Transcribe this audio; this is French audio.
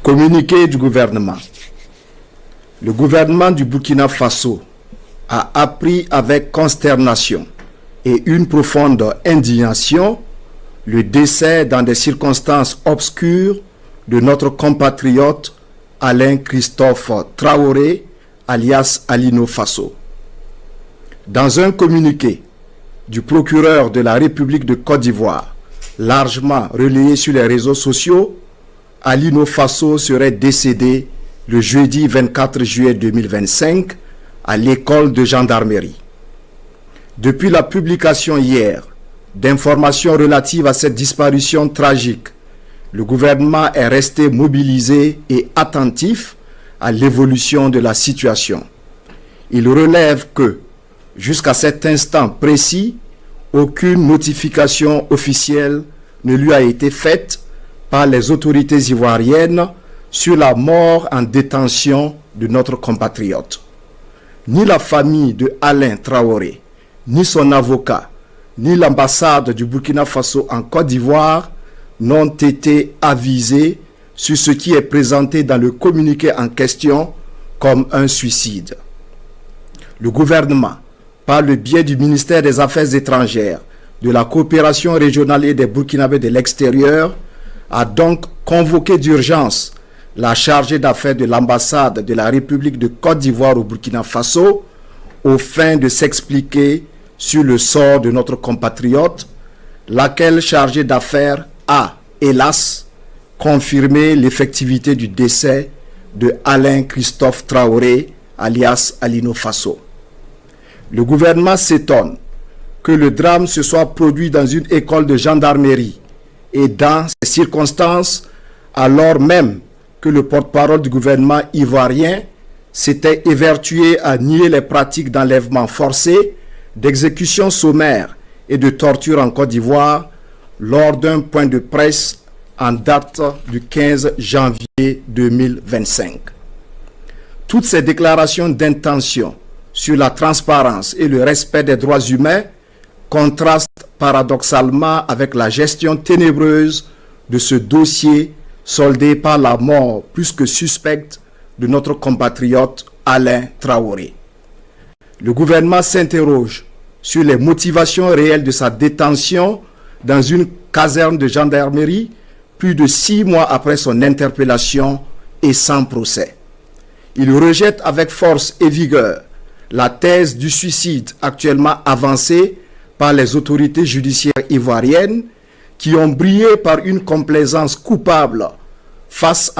Communiqué du gouvernement. Le gouvernement du Burkina Faso a appris avec consternation et une profonde indignation le décès dans des circonstances obscures de notre compatriote Alain Christophe Traoré, alias Alino Faso. Dans un communiqué du procureur de la République de Côte d'Ivoire, largement relayé sur les réseaux sociaux, Alino Faso serait décédé le jeudi 24 juillet 2025 à l'école de gendarmerie. Depuis la publication hier d'informations relatives à cette disparition tragique, le gouvernement est resté mobilisé et attentif à l'évolution de la situation. Il relève que, jusqu'à cet instant précis, aucune notification officielle ne lui a été faite par les autorités ivoiriennes sur la mort en détention de notre compatriote. Ni la famille de Alain Traoré, ni son avocat, ni l'ambassade du Burkina Faso en Côte d'Ivoire n'ont été avisés sur ce qui est présenté dans le communiqué en question comme un suicide. Le gouvernement, par le biais du ministère des Affaires étrangères, de la coopération régionale et des Burkinabés de l'extérieur, a donc convoqué d'urgence la chargée d'affaires de l'ambassade de la République de Côte d'Ivoire au Burkina Faso aux fins de s'expliquer sur le sort de notre compatriote, laquelle chargée d'affaires a, hélas, confirmé l'effectivité du décès de Alain Christophe Traoré, alias Alino Faso. Le gouvernement s'étonne que le drame se soit produit dans une école de gendarmerie et dans ces circonstances, alors même que le porte-parole du gouvernement ivoirien s'était évertué à nier les pratiques d'enlèvement forcé, d'exécution sommaire et de torture en Côte d'Ivoire lors d'un point de presse en date du 15 janvier 2025. Toutes ces déclarations d'intention sur la transparence et le respect des droits humains contrastent paradoxalement avec la gestion ténébreuse de ce dossier soldé par la mort plus que suspecte de notre compatriote Alain Traoré. Le gouvernement s'interroge sur les motivations réelles de sa détention dans une caserne de gendarmerie plus de 6 mois après son interpellation et sans procès. Il rejette avec force et vigueur la thèse du suicide actuellement avancée par les autorités judiciaires ivoiriennes qui ont brillé par une complaisance coupable face à